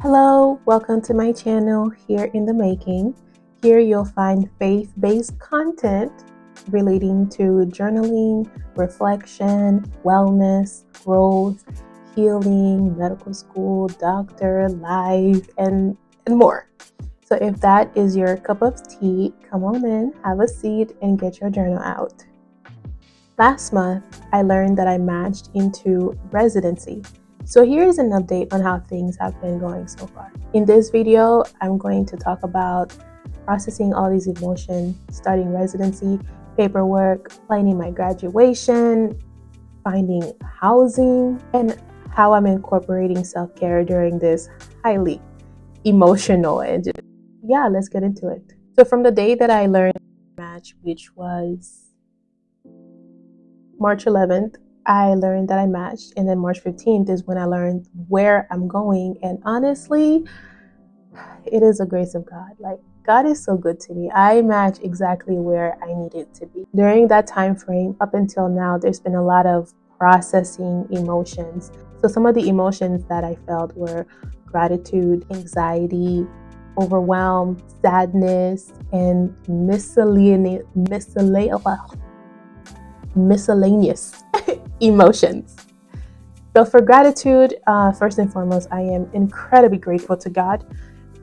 Hello, welcome to my channel Here in the Making. Here you'll find faith-based content relating to journaling, reflection, wellness, growth, healing, medical school, doctor, life, and more. So if that is your cup of tea, come on in, have a seat, and get your journal out. Last month, I learned that I matched into Residency. So here's an update on how things have been going so far. In this video, I'm going to talk about processing all these emotions, starting residency, paperwork, planning my graduation, finding housing, and how I'm incorporating self-care during this highly emotional and let's get into it. So from the day that I learned match, which was March 11th, I learned that I matched, and then March 15th is when I learned where I'm going. And honestly, it is a grace of God. Like, God is so good to me. I match exactly where I needed to be. During that time frame, up until now, there's been a lot of processing emotions. So some of the emotions that I felt were gratitude, anxiety, overwhelm, sadness, and miscellaneous emotions. So for gratitude, first and foremost, I am incredibly grateful to God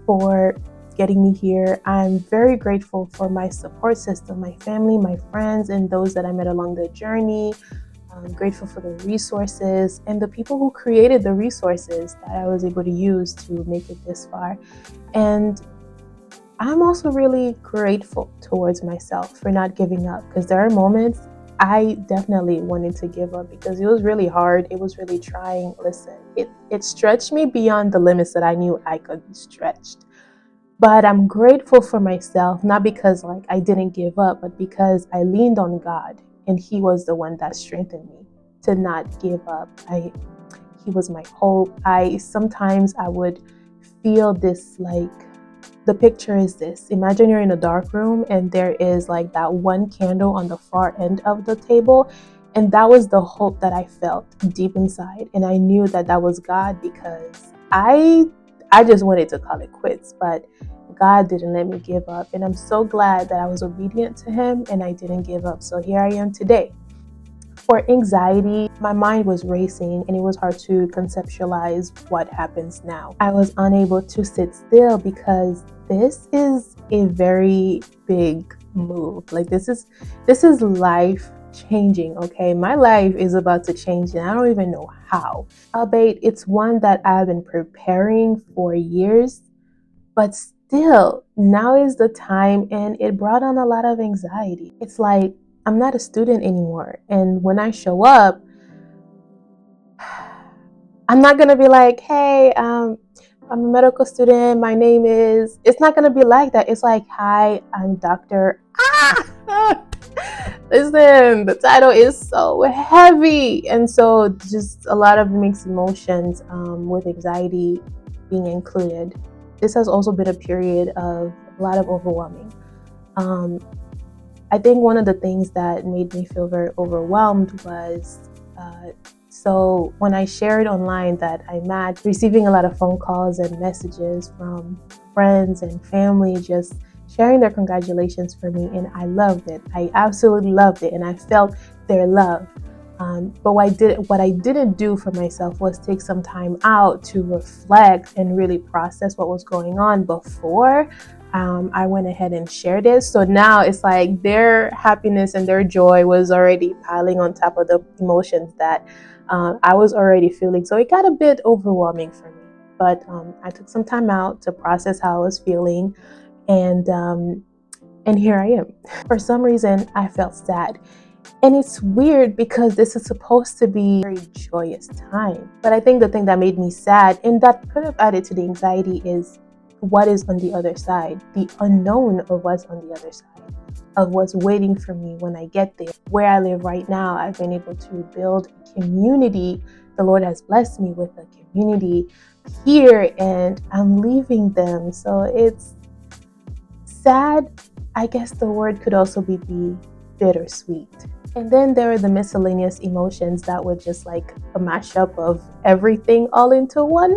for getting me here. I'm very grateful for my support system, my family, my friends, and those that I met along the journey. I'm grateful for the resources and the people who created the resources that I was able to use to make it this far. And I'm also really grateful towards myself for not giving up, because there are moments I definitely wanted to give up because it was really hard. It was really trying. Listen, it stretched me beyond the limits that I knew I could be stretched. But I'm grateful for myself, not because I didn't give up, but because I leaned on God, and He was the one that strengthened me to not give up. He was my hope. Sometimes I would feel this, the picture is this. Imagine you're in a dark room and there is that one candle on the far end of the table. And that was the hope that I felt deep inside. And I knew that that was God, because I just wanted to call it quits, but God didn't let me give up. And I'm so glad that I was obedient to Him and I didn't give up. So here I am today. For anxiety, my mind was racing and it was hard to conceptualize what happens now. I was unable to sit still because this is a very big move. This is life changing, okay? My life is about to change and I don't even know how. Albeit it's one that I've been preparing for years, but still, now is the time, and it brought on a lot of anxiety. It's like I'm not a student anymore, and when I show up, I'm not gonna be like, hey, I'm a medical student, my name is, it's not gonna be like that. It's like, hi, I'm Dr. Listen, the title is so heavy, and so just a lot of mixed emotions with anxiety being included. This has also been a period of a lot of overwhelming. I think one of the things that made me feel very overwhelmed was so when I shared online that I matched, receiving a lot of phone calls and messages from friends and family just sharing their congratulations for me, and I loved it. I absolutely loved it, and I felt their love. But what I didn't do for myself was take some time out to reflect and really process what was going on before I went ahead and shared it. So now it's like their happiness and their joy was already piling on top of the emotions that I was already feeling. So it got a bit overwhelming for me. But I took some time out to process how I was feeling, and here I am. For some reason, I felt sad. And it's weird because this is supposed to be a very joyous time. But I think the thing that made me sad, and that could have added to the anxiety, is what is on the other side, the unknown of what's on the other side, of what's waiting for me when I get there. Where I live right now, I've been able to build a community. The Lord has blessed me with a community here, and I'm leaving them. So it's sad. I guess the word could also be bittersweet. And then there are the miscellaneous emotions that were just like a mashup of everything all into one.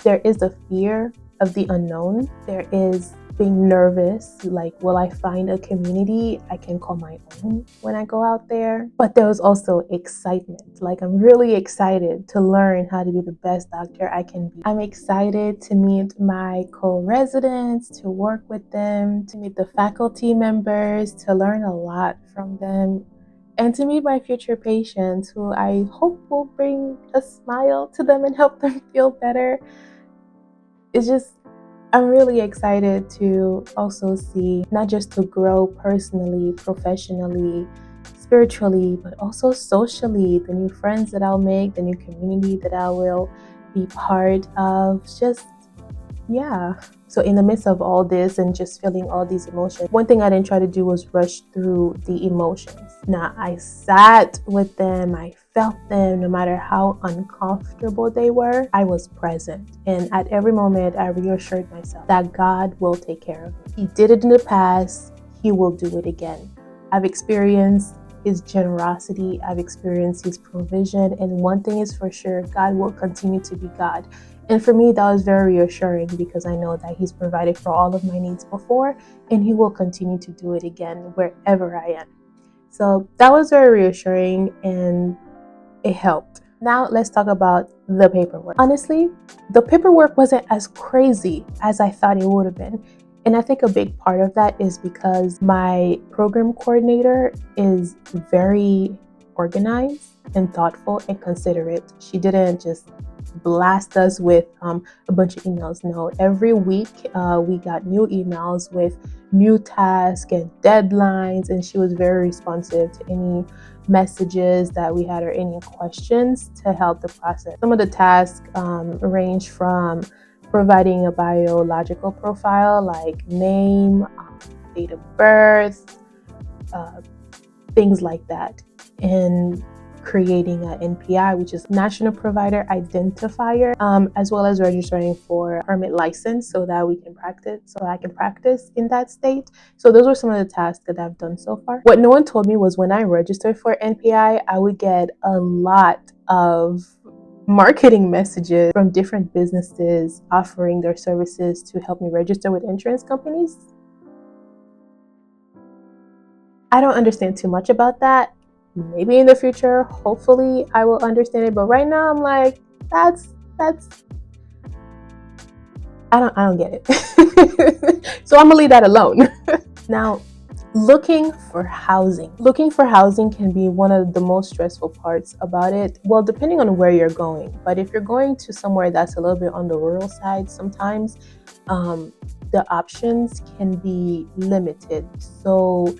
There is the fear of the unknown. There is being nervous, like, will I find a community I can call my own when I go out there? But there was also excitement. Like, I'm really excited to learn how to be the best doctor I can be. I'm excited to meet my co-residents, to work with them, to meet the faculty members, to learn a lot from them, and to meet my future patients who I hope will bring a smile to them and help them feel better. It's just, I'm really excited to also see, not just to grow personally, professionally, spiritually, but also socially, the new friends that I'll make, the new community that I will be part of. Just, yeah. So in the midst of all this and just feeling all these emotions, one thing I didn't try to do was rush through the emotions. Now, I sat with them, I felt them, no matter how uncomfortable they were. I was present. And at every moment, I reassured myself that God will take care of me. He did it in the past, He will do it again. I've experienced His generosity, I've experienced His provision, and one thing is for sure, God will continue to be God. And for me, that was very reassuring because I know that He's provided for all of my needs before, and He will continue to do it again wherever I am. So that was very reassuring and it helped. Now let's talk about the paperwork. Honestly, the paperwork wasn't as crazy as I thought it would have been. And I think a big part of that is because my program coordinator is very organized and thoughtful and considerate. She didn't just blast us with a bunch of emails. No, every week we got new emails with new tasks and deadlines, and she was very responsive to any messages that we had or any questions to help the process. Some of the tasks range from providing a biological profile like name, date of birth, things like that, and creating an NPI, which is National Provider Identifier, as well as registering for a permit license so that we can practice, so I can practice in that state. So those were some of the tasks that I've done so far. What no one told me was when I registered for NPI, I would get a lot of marketing messages from different businesses offering their services to help me register with insurance companies. I don't understand too much about that. Maybe in the future, hopefully I will understand it. But right now I'm like, that's I don't get it. So I'm gonna leave that alone. Now, looking for housing. Looking for housing can be one of the most stressful parts about it. Well, depending on where you're going. But if you're going to somewhere that's a little bit on the rural side, sometimes the options can be limited. So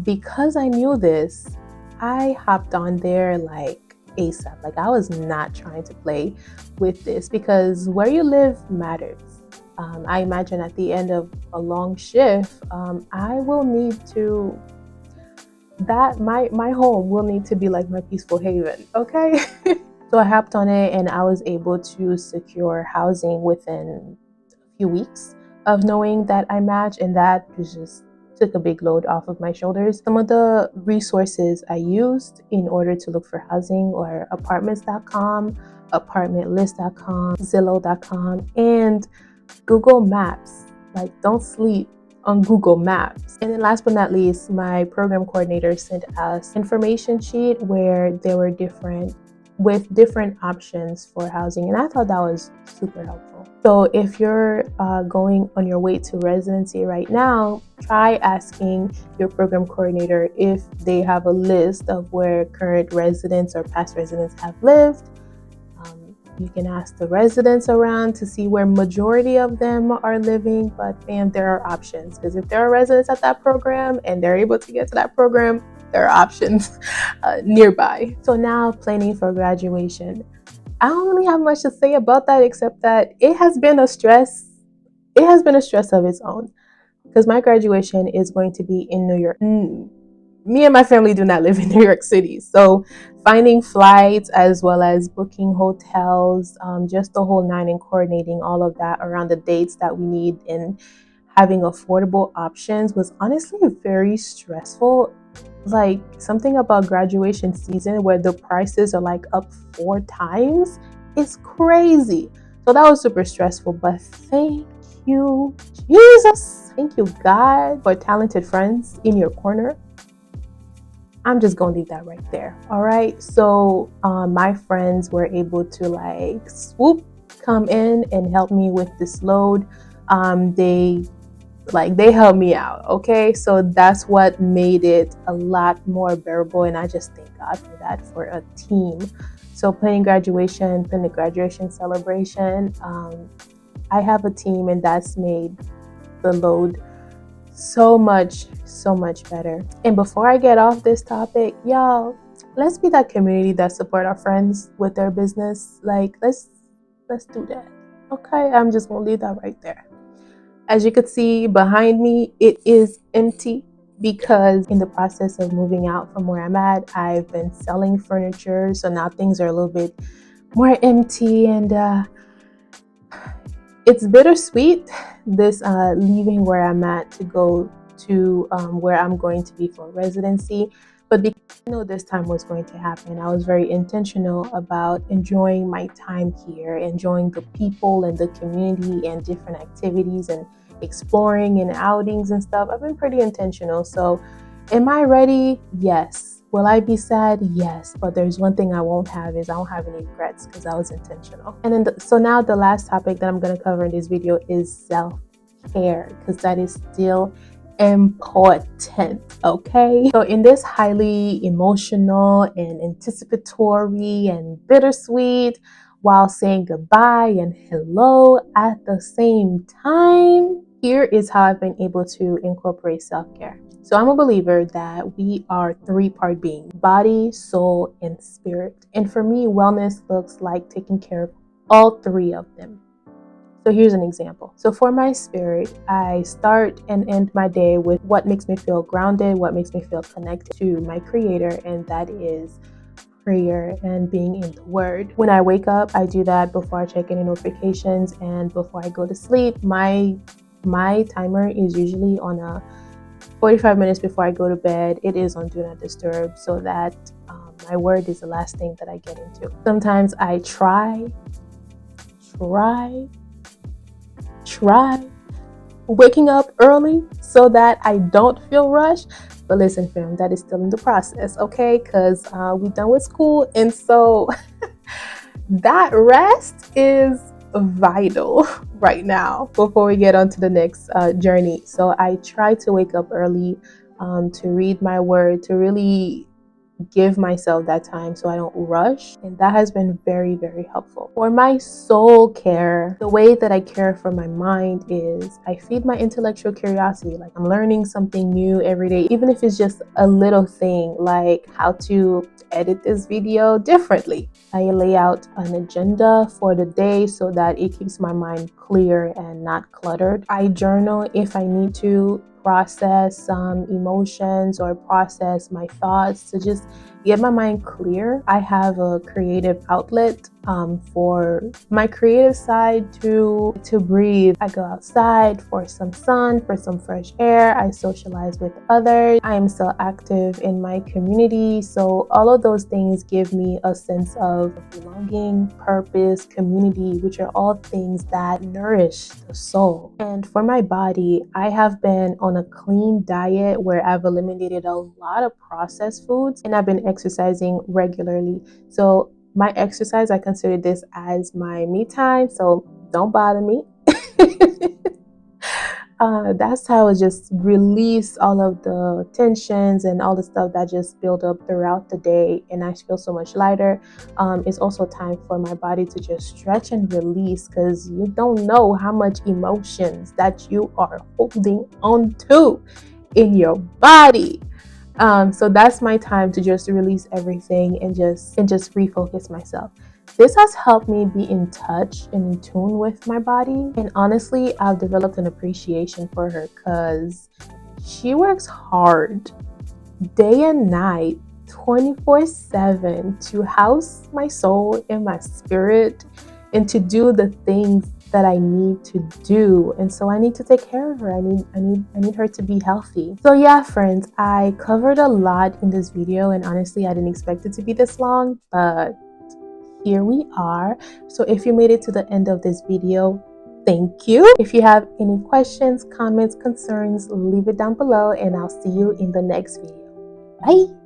because I knew this, I hopped on there like ASAP. Like, I was not trying to play with this because where you live matters. I imagine at the end of a long shift, I will need to, my home will need to be like my peaceful haven, okay? So I hopped on it and I was able to secure housing within a few weeks of knowing that I matched, and that was just took a big load off of my shoulders. Some of the resources I used in order to look for housing were apartments.com, apartmentlist.com, zillow.com, and Google Maps. Like, don't sleep on Google Maps. And then last but not least, my program coordinator sent us information sheet where there were different options for housing, and I thought that was super helpful. So if you're going on your way to residency right now, try asking your program coordinator if they have a list of where current residents or past residents have lived. You can ask the residents around to see where majority of them are living, but there are options, because if there are residents at that program and they're able to get to that program, there are options nearby. So now, planning for graduation. I don't really have much to say about that except that it has been a stress. It has been a stress of its own, because my graduation is going to be in New York. Me and my family do not live in New York City, so finding flights as well as booking hotels, just the whole nine, and coordinating all of that around the dates that we need and having affordable options was honestly very stressful. Like something about graduation season where the prices are like up 4 times. It's crazy. So that was super stressful, but thank you, Jesus. Thank you, God, for talented friends in your corner. I'm just gonna leave that right there. All right. So my friends were able to like swoop, come in and help me with this load. They helped me out. Okay. So that's what made it a lot more bearable. And I just thank God for that, for a team. So planning the graduation celebration, I have a team and that's made the load so much better. And before I get off this topic, y'all, let's be that community that support our friends with their business. Like let's do that. Okay, I'm just gonna leave that right there. As you could see behind me, it is empty because in the process of moving out from where I'm at, I've been selling furniture. So now things are a little bit more empty, and it's bittersweet, this leaving where I'm at to go to where I'm going to be for residency. But because I know this time was going to happen, I was very intentional about enjoying my time here, enjoying the people and the community and different activities and exploring and outings and stuff. I've been pretty intentional. So am I ready? Yes. Will I be sad? Yes. But there's one thing I won't have is I won't have any regrets because I was intentional. And then so now the last topic that I'm going to cover in this video is self-care, because that is still important. Okay. So in this highly emotional and anticipatory and bittersweet, while saying goodbye and hello at the same time, here is how I've been able to incorporate self-care. So I'm a believer that we are three-part beings: body, soul, and spirit. And for me, wellness looks like taking care of all three of them. So here's an example. So for my spirit, I start and end my day with what makes me feel grounded, what makes me feel connected to my creator, and that is prayer and being in the word. When I wake up, I do that before I check any notifications, and before I go to sleep, my timer is usually on a 45 minutes before I go to bed. It is on do not disturb, so that my word is the last thing that I get into. Sometimes I try waking up early so that I don't feel rushed. But listen, fam, that is still in the process, okay? Because we're done with school, and so that rest is vital right now before we get on to the next journey. So I try to wake up early to read my word, to really give myself that time so I don't rush. And that has been very, very helpful. For my soul care, the way that I care for my mind is I feed my intellectual curiosity. Like I'm learning something new every day, even if it's just a little thing like how to edit this video differently. I lay out an agenda for the day so that it keeps my mind clear and not cluttered. I journal if I need to process some emotions or process my thoughts to just get my mind clear. I have a creative outlet for my creative side to breathe. I go outside for some sun, for some fresh air. I socialize with others. I am still active in my community. So all of those things give me a sense of belonging, purpose, community, which are all things that nourish the soul. And for my body, I have been on a clean diet where I've eliminated a lot of processed foods, and I've been exercising regularly. So my exercise, I consider this as my me time, so don't bother me. That's how I just release all of the tensions and all the stuff that just build up throughout the day, and I feel so much lighter. It's also time for my body to just stretch and release, because you don't know how much emotions that you are holding on to in your body. So that's my time to just release everything and just refocus myself. This has helped me be in touch and in tune with my body. And honestly, I've developed an appreciation for her because she works hard day and night, 24/7 to house my soul and my spirit and to do the things that I need to do, and so I need to take care of her. I need her to be healthy. So yeah, friends, I covered a lot in this video, and honestly I didn't expect it to be this long, but here we are. So if you made it to the end of this video, thank you. If you have any questions, comments, concerns, leave it down below, and I'll see you in the next video. Bye.